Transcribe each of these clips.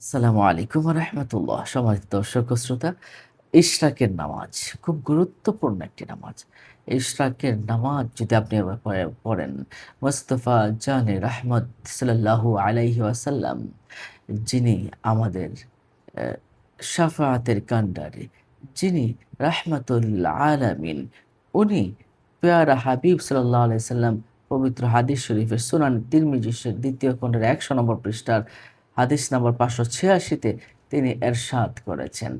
আসসালামু আলাইকুম রহমতুল্লাহ। সম্মানিত দর্শক ও শ্রোতা, ইশরাকের নামাজ খুব গুরুত্বপূর্ণ একটি নামাজ। ইশরাকের নামাজ যদি আপনি এবার পড়েন, মুস্তাফা জানে রহমত সাল্লাল্লাহু আলাইহি ওয়াসাল্লাম, যিনি আমাদের আহ, শাফাআতের কান্ডারি, যিনি রাহমাতুল আলামিন, উনি পেয়ারা হাবিব সাল্লাল্লাহু আলাইহি সাল্লাম পবিত্র হাদিস শরীফের সুনান তিরমিজির দ্বিতীয় খণ্ডের ১০০ নম্বর পৃষ্ঠার হাদিস নম্বর ৫৮৬-তে তিনি এরশাদ করেছেন,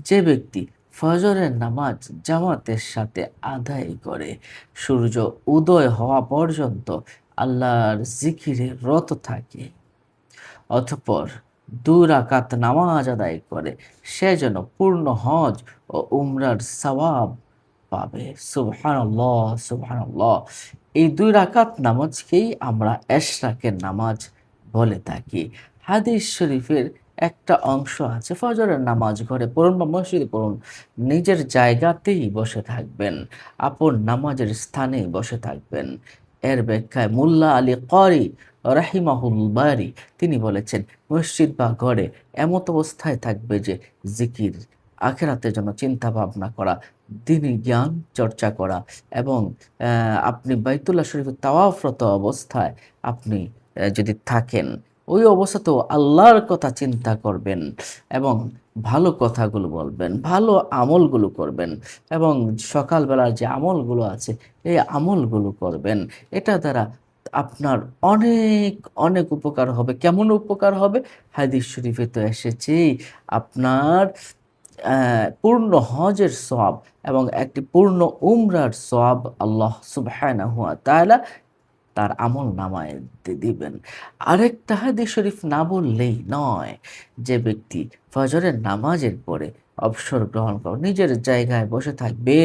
যে ব্যক্তি ফজরের নামাজ জামাতের সাথে আদায় করে সূর্য উদয় হওয়া পর্যন্ত আল্লাহর জিকিরে রত থাকে, অতঃপর ২ রাকাত নামাজ আদায় করে, সে যেন পূর্ণ হজ ও উমরার সওয়াব পাবে। সুবহানাল্লাহ, সুবহানাল্লাহ। এই ২ রাকাত নামাজকেই আমরা এশরাকের নামাজ বলে থাকি। হাদিস শরীফের একটা অংশ আছে, ফজরের নামাজ ঘরে পড়ুন বা মসজিদে পড়ুন, নিজের জায়গাতেই বসে থাকবেন, আপন নামাজের স্থানেই বসে থাকবেন। এর ব্যাখ্যায় মুল্লা আলী ক্বারি রাহিমাহুল বারি তিনি বলেছেন, মসজিদ বা ঘরে এমত অবস্থায় থাকবে যে জিকির, আখেরাতের জন্য চিন্তা ভাবনা করা, দ্বীনি জ্ঞান চর্চা করা এবং আপনি বাইতুল্লাহ শরীফে তাওয়াফরত অবস্থায় আপনি যদি থাকেন, ওই অবস্থাতেও আল্লাহর কথা চিন্তা করবেন এবং ভালো কথাগুলো বলবেন, ভালো আমলগুলো করবেন এবং সকালবেলার যে আমলগুলো আছে এই আমলগুলো করবেন। এটা দ্বারা আপনার অনেক, অনেক উপকার হবে। কেমন উপকার হবে? হাদিস শরীফে তো এসেছেই, আপনার পূর্ণ হজের সওয়াব এবং একটি পূর্ণ উমরার সওয়াব আল্লাহ সুবহানাহু ওয়া তাআলা তার আমলনামায় দিবেন। আরেকটা হাদিস শরীফ না বললেই নয়, যে ব্যক্তি ফজরের নামাজের পরে অবসর গ্রহণ করে নিজের জায়গায় বসে থাকবে,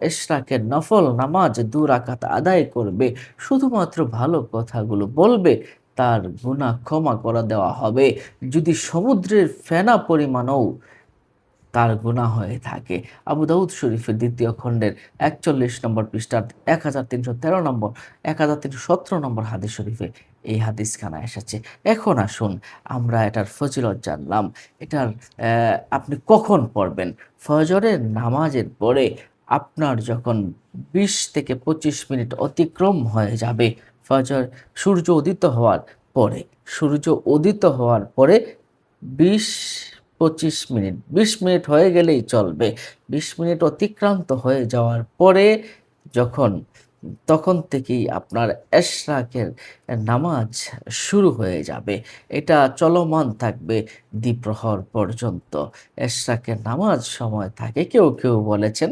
ইশরাকের নফল নামাজ ২ রাকাত আদায় করবে, শুধুমাত্র ভালো কথাগুলো বলবে, তার গুনাহ ক্ষমা করে দেওয়া হবে। যদি সমুদ্রের ফেনা পরিমাণও তার গুনাহ হয়ে থাকে। আবু দাউদ শরীফের ২য় খণ্ডের ৪১ নম্বর পৃষ্ঠার ১৩১৩ নম্বর, ১৩১৭ নম্বর হাদিস শরীফে এই হাদিসখানা এসেছে। এখন আসুন আমরা এটার ফজিলত জানলাম। এটার আপনি কখন পড়বেন? ফজরের নামাজের পরে আপনার যখন ২০ থেকে ২৫ মিনিট অতিক্রম হয়ে যাবে, ফজর সূর্য উদিত হওয়ার পরে, সূর্য উদিত হওয়ার পরে ২০-২৫ মিনিট, ২০ মিনিট হয়ে গেলেই চলবে। ২০ মিনিট অতিক্রান্ত হয়ে যাওয়ার পরে যখন, তখন থেকেই আপনার এশরাকের নামাজ শুরু হয়ে যাবে। এটা চলমান থাকবে দ্বিপ্রহর পর্যন্ত। এশরাকের নামাজ সময় থাকে, কেউ, কেউ বলেছেন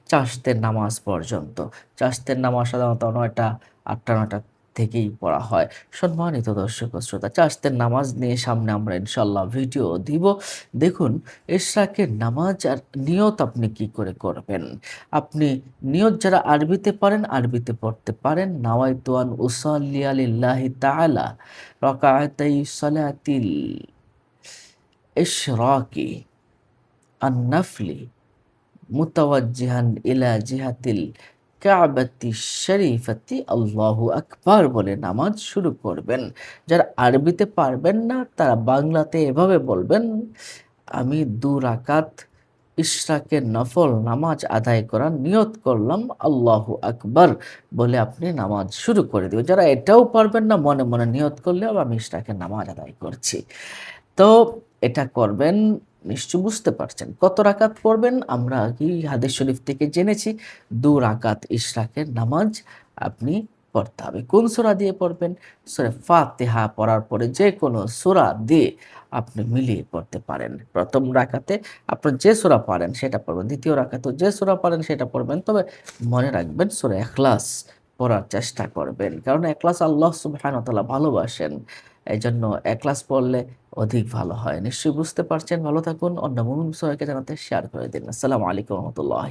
চাষতের নামাজ পর্যন্ত। চাষতের নামাজ সাধারণত ৯টা, ৮টা, ৯টা থেকেই পড়া হয়। সম্মানিত দর্শক ও শ্রোতা, চাষতের নামাজ নিয়ে সামনে আমরা ইনশাল্লাহ ভিডিও দিব। দেখুন, ইশরাকের নামাজ আর নিয়ত আপনি কি করে করবেন। আপনি নিয়ত যারা আরবিতে পারেন আরবিতে পড়তে পারেন। নাওয়াইতু আন উসাল্লিয়া লিল্লাহি তাআলা রাকাআতাই সালাতিল ইশরাকি আন নাফলি মুতাওয়াজ্জিহান ইলা জিহাতিল কাবাতি শরীফাতি আল্লাহু আকবার বলে নামাজ শুরু করবেন। যারা আরবিতে পারবেন না তারা বাংলাতে এভাবে বলবেন, আমি ২ রাকাত ইশরাকের নফল নামাজ আদায় করার নিয়ত করলাম, আল্লাহু আকবার বলে আপনি নামাজ শুরু করে দিবেন। যারা এটাও পারবেন না, মনে, মনে নিয়ত করলেও আমি ইশরাকের নামাজ আদায় করছি। তো এটা করবেন, নিশ্চয় বুঝতে পারছেন। কত রাকাত পড়বেন? আমরা আগেই হাদিস শরীফ থেকে জেনেছি, ২ রাকাত ইশরাকের নামাজ আপনি পড়তে হবে। কোন সূরা দিয়ে পড়বেন? সূরা ফাতিহা পড়ার পরে যেকোনো সূরা দিয়ে আপনি মিলিয়ে পড়তে পারেন। ১ম রাকাতে আপনার যে সূরা পারেন সেটা পড়বেন। ২য় রাকাতেও যে সূরা পারেন সেটা পড়বেন। তবে মনে রাখবেন সূরা ইখলাস পড়ার চেষ্টা করবেন। কারণ ইখলাস আল্লাহ সুবহানাহু ওয়া তাআলা ভালোবাসেন। এজন্য ইখলাস পড়লে অধিক ভালো হয়। নিশ্চয়ই বুঝতে পারছেন। ভালো থাকুন। অন্য মুমিন সবাইকে জানাতে শেয়ার করে দিন। আসসালামু আলাইকুম ওয়া রাহমাতুল্লাহ।